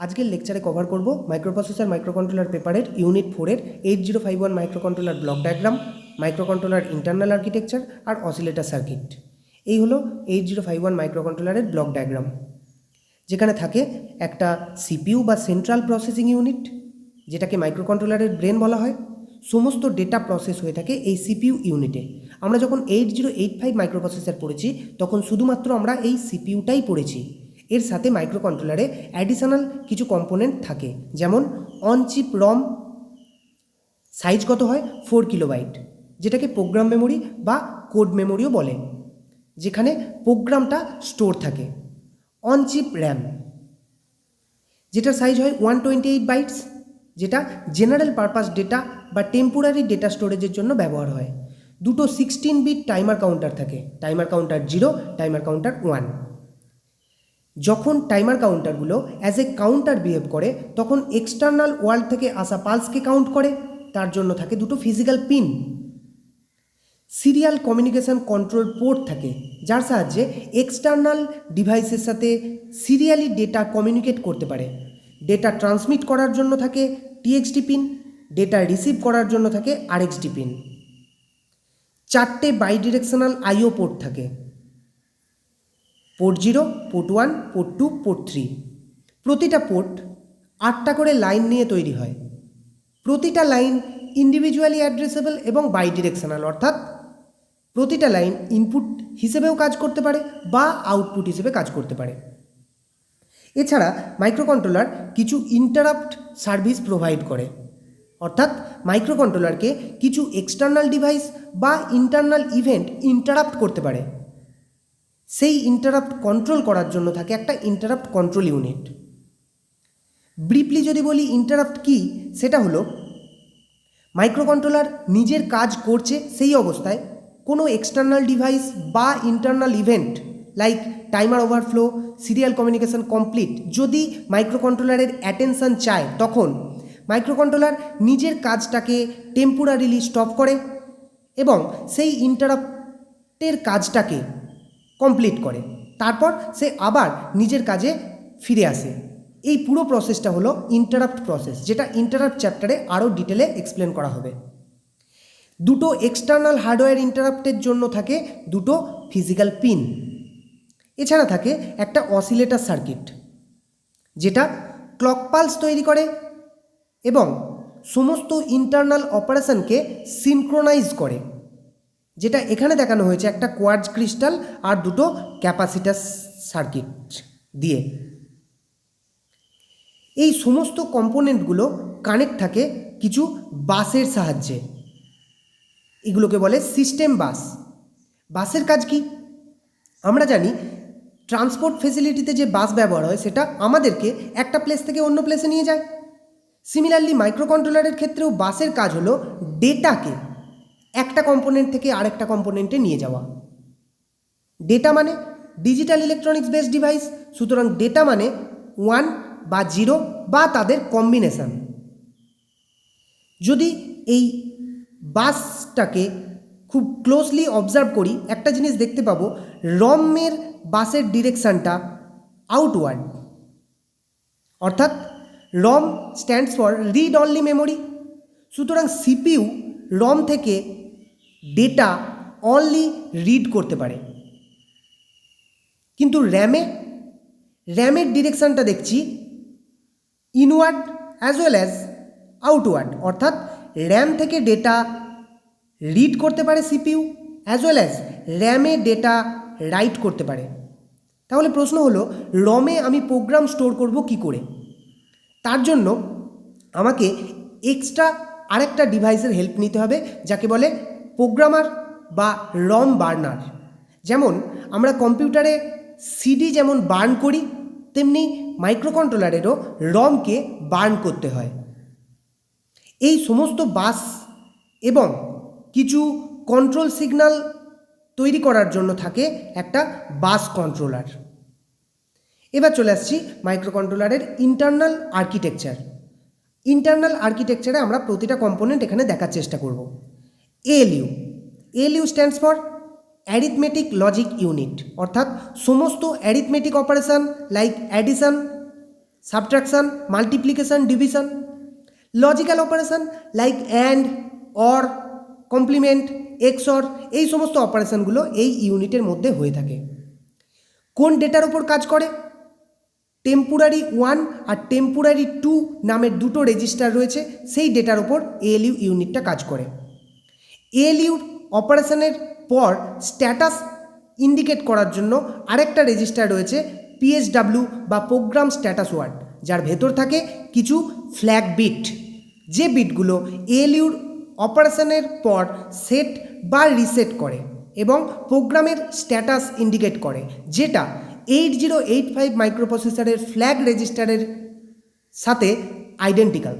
আজকের লেকচারে কভার করব মাইক্রোপ্রসেসর মাইক্রোকন্ট্রোলার পেপারের ইউনিট 4-এর 8051 microcontroller block diagram, microcontroller internal architecture আর অসিলেটর সার্কিট। এই হলো 8051 মাইক্রোকন্ট্রোলারের ব্লক ডায়াগ্রাম, যেখানে থাকে একটা সিপিইউ বা সেন্ট্রাল প্রসেসিং ইউনিট, যেটাকে মাইক্রোকন্ট্রোলারের ব্রেন বলা হয়। সমস্ত ডেটা প্রসেস হয়ে থাকে এই সিপিইউ ইউনিটে। আমরা যখন 8085 মাইক্রোপ্রসেসর পড়েছি তখন শুধুমাত্র আমরা এই সিপিইউটাই পড়েছি। এর সাথে মাইক্রোকন্ট্রোলারে অ্যাডিশনাল কিছু কম্পোনেন্ট থাকে, যেমন অন চিপ রম, সাইজ কত হয় 4 কিলোবাইট, যেটাকে প্রোগ্রাম মেমোরি বা কোড মেমোরিও বলে, যেখানে প্রোগ্রামটা স্টোর থাকে। অন চিপ র্যাম, যেটার সাইজ হয় 128 বাইটস, যেটা জেনারেল পারপাস ডেটা বা টেম্পোরারি ডেটা স্টোরেজের জন্য ব্যবহার হয়। দুটো 16 বিট টাইমার কাউন্টার থাকে, টাইমার কাউন্টার 0, টাইমার কাউন্টার 1। যখন টাইমার কাউন্টারগুলো অ্যাজ এ কাউন্টার বিহেভ করে তখন এক্সটার্নাল ওয়ার্ল্ড থেকে আসা পালসকে কাউন্ট করে। তার জন্য থাকে দুটো physical pin. Serial communication control port থাকে, যার সাহায্যে এক্সটার্নাল ডিভাইসের সাথে সিরিয়ালি ডেটা কমিউনিকেট করতে পারে। ডেটা ট্রান্সমিট করার জন্য থাকে টিএক্সডি পিন, ডেটা রিসিভ করার জন্য থাকে আরএক্সডি পিন। 4টে বাইডিরেকশনাল আইও পোর্ট থাকে, পোর্ট 0, পোর্ট 1, পোর্ট 2, পোর্ট 3। প্রতিটা পোর্ট 8টা করে লাইন নিয়ে তৈরি হয়। প্রতিটা লাইন ইন্ডিভিজুয়ালি অ্যাড্রেসেবল এবং বাইডিরেকশনাল, অর্থাৎ প্রতিটা লাইন ইনপুট হিসেবেও কাজ করতে পারে বা আউটপুট হিসেবে কাজ করতে পারে। এছাড়া মাইক্রোকন্ট্রোলার কিছু ইন্টারাপ্ট সার্ভিস প্রোভাইড করে, অর্থাৎ মাইক্রোকন্ট্রোলারকে কিছু এক্সটার্নাল ডিভাইস বা ইন্টারনাল ইভেন্ট ইন্টারাপ্ট করতে পারে। সেই ইন্টারাপ্ট কন্ট্রোল করার জন্য থাকে একটা ইন্টারাপ্ট কন্ট্রোল ইউনিট। ব্রিফলি যদি বলি ইন্টারাপ্ট কি, সেটা হলো মাইক্রোকন্ট্রোলার নিজের কাজ করছে সেই অবস্থায় কোনো এক্সটার্নাল ডিভাইস বা internal event like timer overflow, serial communication complete যদি মাইক্রোকন্ট্রোলারের অ্যাটেনশন চায়, তখন মাইক্রোকন্ট্রোলার নিজের কাজটাকে টেম্পোরারিলি স্টপ করে এবং সেই ইন্টারাপ্টের কাজটাকে কমপ্লিট করে। তারপর সে আবার নিজের কাজে ফিরে আসে। এই পুরো প্রসেসটা হলো ইন্টারাপ্ট প্রসেস, যেটা ইন্টারাপ্ট চ্যাপ্টারে আরও ডিটেলে এক্সপ্লেন করা হবে। দুটো এক্সটার্নাল হার্ডওয়্যার ইন্টারাপ্টের জন্য থাকে দুটো ফিজিক্যাল পিন। এছাড়া থাকে একটা অসিলেটর সার্কিট, যেটা ক্লক পালস তৈরি করে এবং সমস্ত ইন্টারনাল অপারেশনকে সিনক্রোনাইজ করে, যেটা এখানে দেখানো হয়েছে একটা কোয়ার্টজ ক্রিস্টাল আর দুটো ক্যাপাসিটার সার্কিট দিয়ে। এই সমস্ত কম্পোনেন্টগুলো কানেক্ট থাকে কিছু বাসের সাহায্যে, এগুলোকে বলে সিস্টেম বাস। বাসের কাজ কি আমরা জানি, ট্রান্সপোর্ট ফেসিলিটিতে যে বাস ব্যবহার হয় সেটা আমাদেরকে একটা প্লেস থেকে অন্য প্লেসে নিয়ে যায়। সিমিলারলি মাইক্রোকন্ট্রোলারের ক্ষেত্রেও বাসের কাজ হলো ডেটাকে একটা কম্পোনেন্ট থেকে আরেকটা কম্পোনেন্টে নিয়ে যাওয়া। ডেটা মানে ডিজিটাল ইলেকট্রনিক্স বেসড ডিভাইস, সুতরাং ডেটা মানে 1 বা 0 বা তাদের কম্বিনেশন। যদি এই বাসটাকে খুব ক্লোজলি অবজার্ভ করি, একটা জিনিস দেখতে পাবো, রমের বাসের ডিরেকশানটা আউটওয়ার্ড, অর্থাৎ ROM stands for read only memory. সুতরাং সিপিইউ রম থেকে ডেটা অনলি রিড করতে পারে, কিন্তু র্যামের ডিরেকশানটা দেখছি inward as well as outward, অর্থাৎ র্যাম থেকে ডেটা রিড করতে পারে সিপিইউ অ্যাজ ওয়েল অ্যাজ র্যামে ডেটা রাইট করতে পারে। তাহলে প্রশ্ন হলো, রমে আমি প্রোগ্রাম স্টোর করব কি করে? তার জন্য আমাকে এক্সট্রা আরেকটা ডিভাইসের হেল্প নিতে হবে, যাকে বলে প্রোগ্রামার বা রম বার্নার। যেমন আমরা কম্পিউটারে সিডি যেমন বার্ন করি, তেমনি মাইক্রোকন্ট্রোলারেরও রমকে বার্ন করতে হয়। এই সমস্ত বাস এবং কিছু কন্ট্রোল সিগন্যাল তৈরি করার জন্য থাকে একটা বাস কন্ট্রোলার। এবার চলে আসছি মাইক্রোকন্ট্রোলারের ইন্টারনাল আর্কিটেকচার। ইন্টারনাল আর্কিটেকচারে আমরা প্রতিটা কম্পোনেন্ট এখানে দেখার চেষ্টা করব। ALU stands for arithmetic logic unit, অর্থাৎ সমস্ত arithmetic operation like addition, subtraction, multiplication, division, logical operation like and, or, complement, XOR, এই সমস্ত অপারেশনগুলো এই ইউনিটের মধ্যে হয়ে থাকে। কোন ডেটার ওপর কাজ করে? টেম্পোরারি 1 আর টেম্পোরারি 2 নামের দুটো রেজিস্টার রয়েছে, সেই ডেটার ওপর এএলইউ ইউনিটটা কাজ করে। এএলইউ অপারেশনের পর স্ট্যাটাস ইন্ডিকেট করার জন্য আরেকটা রেজিস্টার রয়েছে পিএসডাব্লিউ বা প্রোগ্রাম স্ট্যাটাস ওয়ার্ড, যার ভেতর থাকে কিছু ফ্ল্যাগ বিট, যে বিটগুলো এএলইউর অপারেশনের পর সেট বা রিসেট করে এবং প্রোগ্রামের স্ট্যাটাস ইন্ডিকেট করে, যেটা 8085 মাইক্রোপ্রসেসরের ফ্ল্যাগ রেজিস্টারের সাথে আইডেন্টিক্যাল।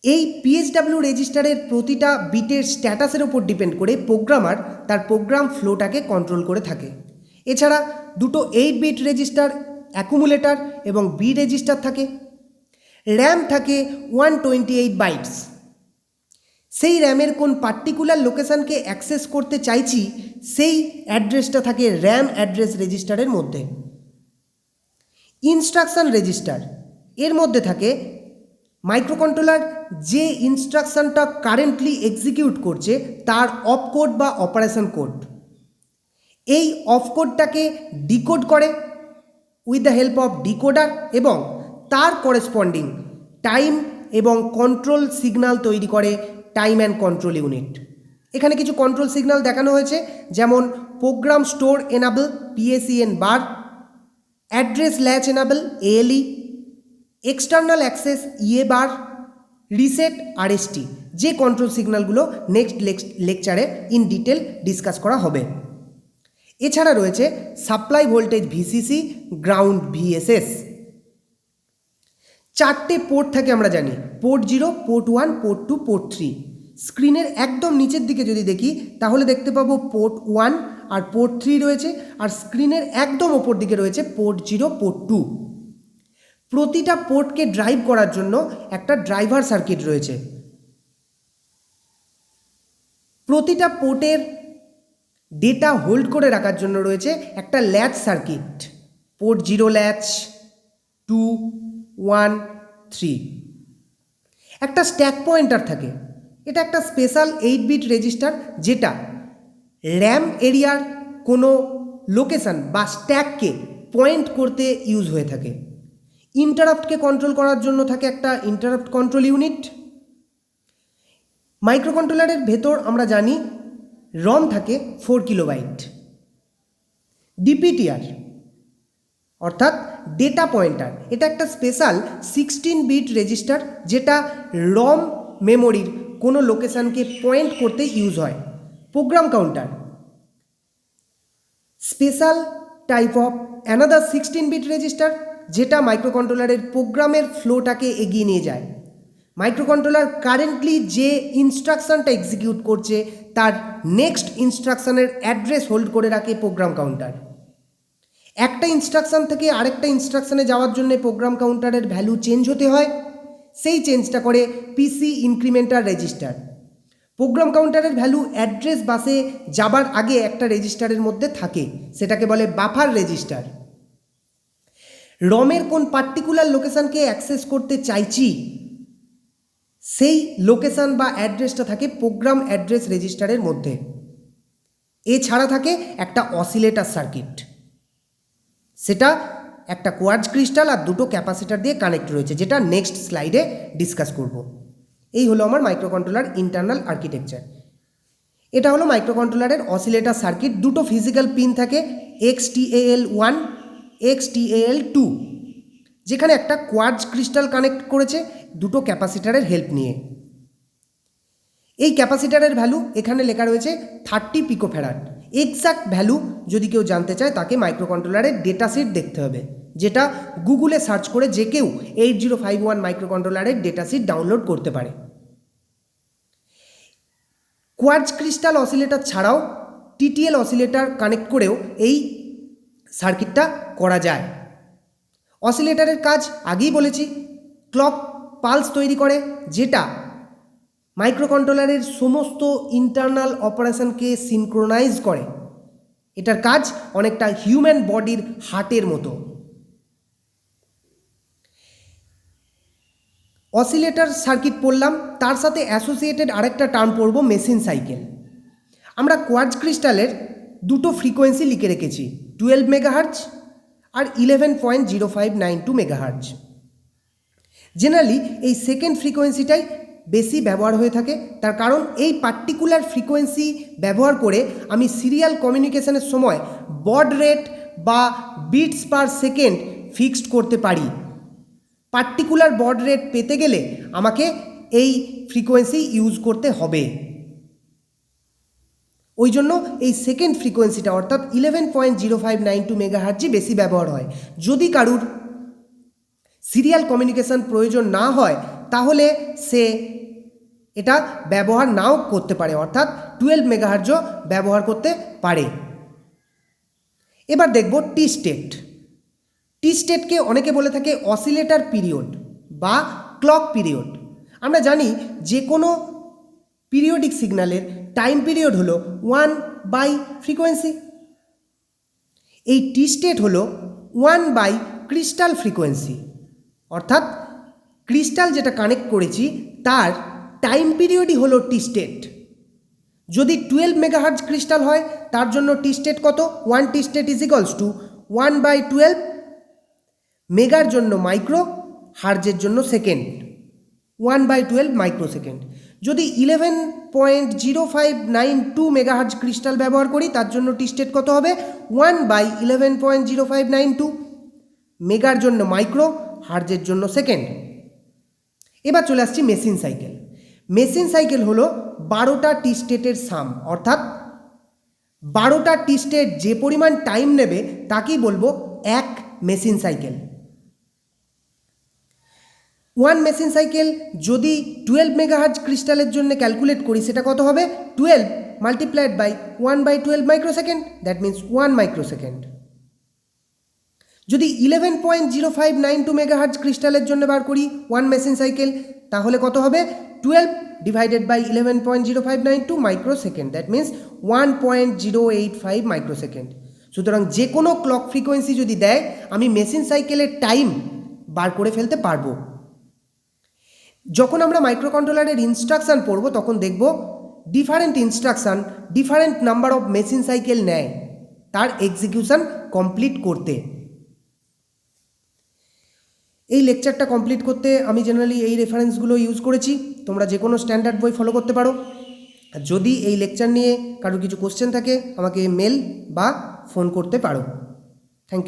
এই পিএসডাব্লিউ রেজিস্টারের প্রতিটা বিটের স্ট্যাটাসের ওপর ডিপেন্ড করে প্রোগ্রামার তার প্রোগ্রাম ফ্লোটাকে কন্ট্রোল করে থাকে। এছাড়া দুটো 8 বিট রেজিস্টার, অ্যাকুমুলেটর এবং বি রেজিস্টার থাকে। র্যাম থাকে 128 বাইটস। সেই র্যামের কোন পার্টিকুলার লোকেশানকে অ্যাক্সেস করতে চাইছি সেই অ্যাড্রেসটা থাকে র্যাম অ্যাড্রেস রেজিস্টারের মধ্যে। ইনস্ট্রাকশান রেজিস্টার, এর মধ্যে থাকে মাইক্রোকন্ট্রোলার যে ইনস্ট্রাকশানটা কারেন্টলি এক্সিকিউট করছে তার অফ কোড বা অপারেশন কোড। এই অফ কোডটাকে ডিকোড করে with the help of decoder এবং তার করেসপন্ডিং টাইম এবং কন্ট্রোল সিগন্যাল তৈরি করে টাইম অ্যান্ড কন্ট্রোল ইউনিট। এখানে কিছু কন্ট্রোল সিগন্যাল দেখানো হয়েছে, যেমন program store enable PSEN bar, address latch enable ALE, external access EA bar, reset RST, যে কন্ট্রোল সিগন্যালগুলো নেক্সট লেকচারে ইন ডিটেল ডিসকাস করা হবে। এছাড়া রয়েছে supply voltage VCC, ground VSS। চারটে পোর্ট থাকে আমরা জানি, পোর্ট 0, পোর্ট 1, পোর্ট 2, পোর্ট 3। স্ক্রিনের একদম নিচের দিকে যদি দেখি তাহলে দেখতে পাবো পোর্ট 1 আর পোর্ট 3 রয়েছে, আর স্ক্রিনের একদম ওপর দিকে রয়েছে পোর্ট 0, পোর্ট 2। প্রতিটা পোর্টকে ড্রাইভ করার জন্য একটা ড্রাইভার সার্কিট রয়েছে। প্রতিটা পোর্টের ডেটা হোল্ড করে রাখার জন্য রয়েছে একটা ল্যাচ সার্কিট, পোর্ট 0 ল্যাচ, 2, 1, 3। একটা স্ট্যাক পয়েন্টার থাকে, এটা একটা স্পেশাল 8 বিট রেজিস্টার যেটা র্যাম এরিয়ার কোনো লোকেশান বা স্ট্যাককে পয়েন্ট করতে ইউজ হয়ে থাকে। ইন্টারাপ্টকে কন্ট্রোল করার জন্য থাকে একটা ইন্টারাপ্ট কন্ট্রোল ইউনিট। মাইক্রোকন্ট্রোলারের ভেতর আমরা জানি রম থাকে 4 কিলোবাইট। ডিপিটিআর অর্থাৎ ডেটা পয়েন্টার, এটা একটা স্পেশাল 16 বিট রেজিস্টার যেটা রম মেমোরির কোনো লোকেশানকে পয়েন্ট করতে ইউজ হয়। Program counter special type of another 16 bit register যেটা মাইক্রোকন্ট্রোলারের প্রোগ্রামের ফ্লোটাকে এগিয়ে নিয়ে যায়। মাইক্রোকন্ট্রোলার কারেন্টলি যে ইনস্ট্রাকশানটা এক্সিকিউট করছে তার নেক্সট ইনস্ট্রাকশানের অ্যাড্রেস হোল্ড করে রাখে প্রোগ্রাম কাউন্টার। একটা ইনস্ট্রাকশান থেকে আরেকটা ইনস্ট্রাকশানে যাওয়ার জন্য প্রোগ্রাম কাউন্টারের ভ্যালু চেঞ্জ হতে হয়, সেই চেঞ্জটা করে পিসি ইনক্রিমেন্টার রেজিস্টার। প্রোগ্রাম কাউন্টারের ভ্যালু অ্যাড্রেস বাসে যাবার আগে একটা রেজিস্টারের মধ্যে থাকে, সেটাকে বলে বাফার রেজিস্টার। রমের কোন পার্টিকুলার লোকেশানকে অ্যাক্সেস করতে চাইছি সেই লোকেশান বা অ্যাড্রেসটা থাকে প্রোগ্রাম অ্যাড্রেস রেজিস্টারের মধ্যে। এছাড়া থাকে একটা অসিলেটর সার্কিট, সেটা একটা কোয়ার্টজ ক্রিস্টাল আর দুটো ক্যাপাসিটার দিয়ে কানেক্ট রয়েছে, যেটা নেক্সট স্লাইডে ডিসকাস করব। এই হলো আমার মাইক্রোকন্ট্রোলার ইন্টারনাল আর্কিটেকচার। এটা হলো মাইক্রোকন্ট্রোলারের অসিলেটর সার্কিট। দুটো ফিজিক্যাল পিন থাকে XTAL1, XTAL2, যেখানে একটা কোয়ার্টজ ক্রিস্টাল কানেক্ট করেছে দুটো ক্যাপাসিটারের হেল্প নিয়ে। এই ক্যাপাসিটারের ভ্যালু এখানে লেখা রয়েছে 30 পিকোফ্যারাড। এক্সাক্ট ভ্যালু যদি কেউ জানতে চায় তাকে মাইক্রোকন্ট্রোলারের ডেটা শিট দেখতে হবে, যেটা গুগলে সার্চ করে যে কেউ 8051 মাইক্রোকন্ট্রোলারের ডেটা শিট ডাউনলোড করতে পারে। কোয়ার্টজ ক্রিস্টাল অসিলেটর ছাড়াও TTL অসিলেটর কানেক্ট করেও এই সার্কিটটা করা যায়। অসিলেটরের কাজ আগেই বলেছি, ক্লক পালস তৈরি করে যেটা মাইক্রোকন্ট্রোলারের সমস্ত ইন্টারনাল অপারেশনকে সিনক্রোনাইজ করে। এটার কাজ অনেকটা হিউম্যান বডির হার্টের মতো। অসিলেটর সার্কিট পড়লাম, তার সাথে অ্যাসোসিয়েটেড আরেকটা টার্ম পড়ব মেশিন সাইকেল। আমরা কোয়ার্টজ ক্রিস্টালের দুটো ফ্রিকোয়েন্সি লিখে রেখেছি, 12 মেগাহার্জ আর 11.0592 মেগাহার্জ। জেনারেলি এই সেকেন্ড ফ্রিকোয়েন্সিটাই বেশি ব্যবহার হয়ে থাকে, তার কারণ এই পার্টিকুলার ফ্রিকোয়েন্সি ব্যবহার করে আমি সিরিয়াল কমিউনিকেশনের সময় বড রেট বা বিটস পার সেকেন্ড ফিক্সড করতে পারি। পার্টিকুলার বড রেট পেতে গেলে আমাকে এই ফ্রিকোয়েন্সি ইউজ করতে হবে। ওই জন্য এই সেকেন্ড ফ্রিকোয়েন্সিটা অর্থাৎ 11.0592 মেগাহার্জই বেশি ব্যবহার হয়। যদি কারুর সিরিয়াল কমিউনিকেশন প্রয়োজন না হয় তাহলে সে এটা ব্যবহার নাও করতে পারে, অর্থাৎ 12 মেগাহার্জও ব্যবহার করতে পারে। এবার দেখব টি স্টেট। টি স্টেটকে অনেকে বলে থাকে অসিলেটর পিরিয়ড বা ক্লক পিরিয়ড। আমরা জানি যে কোনো পিরিয়ডিক সিগন্যালের টাইম পিরিয়ড হলো 1 ফ্রিকোয়েন্সি। এই টি স্টেট হলো 1 ক্রিস্টাল ফ্রিকোয়েন্সি, অর্থাৎ ক্রিস্টাল যেটা কানেক্ট করেছি তার টাইম পিরিয়ডই হলো টি স্টেট। যদি 12 মেগাহার্জ ক্রিস্টাল হয় তার জন্য টি স্টেট কত? 1 টি স্টেট ইজ ইকুয়ালস টু 1/12 মেগার জন্য মাইক্রো, হার্জের জন্য সেকেন্ড, 1/12 মাইক্রো সেকেন্ড। যদি 11.0592 মেগাহার্জ ক্রিস্টাল ব্যবহার করি তার জন্য টি স্টেট কত হবে? 1/11.0592 মেগার জন্য মাইক্রো, হার্জের জন্য সেকেন্ড। এবার চলে আসছি মেশিন সাইকেল। মেশিন সাইকেল হলো 12টা টি স্টেটের সাম, অর্থাৎ 12টা টি স্টেট যে পরিমাণ টাইম নেবে তাকেই বলবো এক মেশিন সাইকেল। 1 মেশিন সাইকেল যদি 12 মেগাহার্জ ক্রিস্টালের জন্য ক্যালকুলেট করি সেটা কত হবে? 12 multiplied by 1/12 microsecond, that means 1 microsecond. যদি 11.0592 মেগাহার্জ ক্রিস্টালের জন্য বার করি 1 মেশিন সাইকেল, তাহলে কত হবে? 12 divided by 11.0592 microsecond, that means 1.085 microsecond. সুতরাং যে কোনো ক্লক ফ্রিকোয়েন্সি যদি দেয় আমি মেশিন সাইকেলের টাইম বার করে ফেলতে পারবো। যখন আমরা মাইক্রোকন্ট্রোলারের ইনস্ট্রাকশান পড়ব তখন দেখব different instruction different number of machine cycle নেয় তার এক্সিকিউশন কমপ্লিট করতে। এই লেকচারটা কমপ্লিট করতে আমি জেনারেলি এই রেফারেন্সগুলো ইউজ করেছি। তোমরা যে কোনো স্ট্যান্ডার্ড বই ফলো করতে পারো। যদি এই লেকচার নিয়ে কারো কিছু কোশ্চেন থাকে আমাকে মেল বা ফোন করতে পারো। Thank you.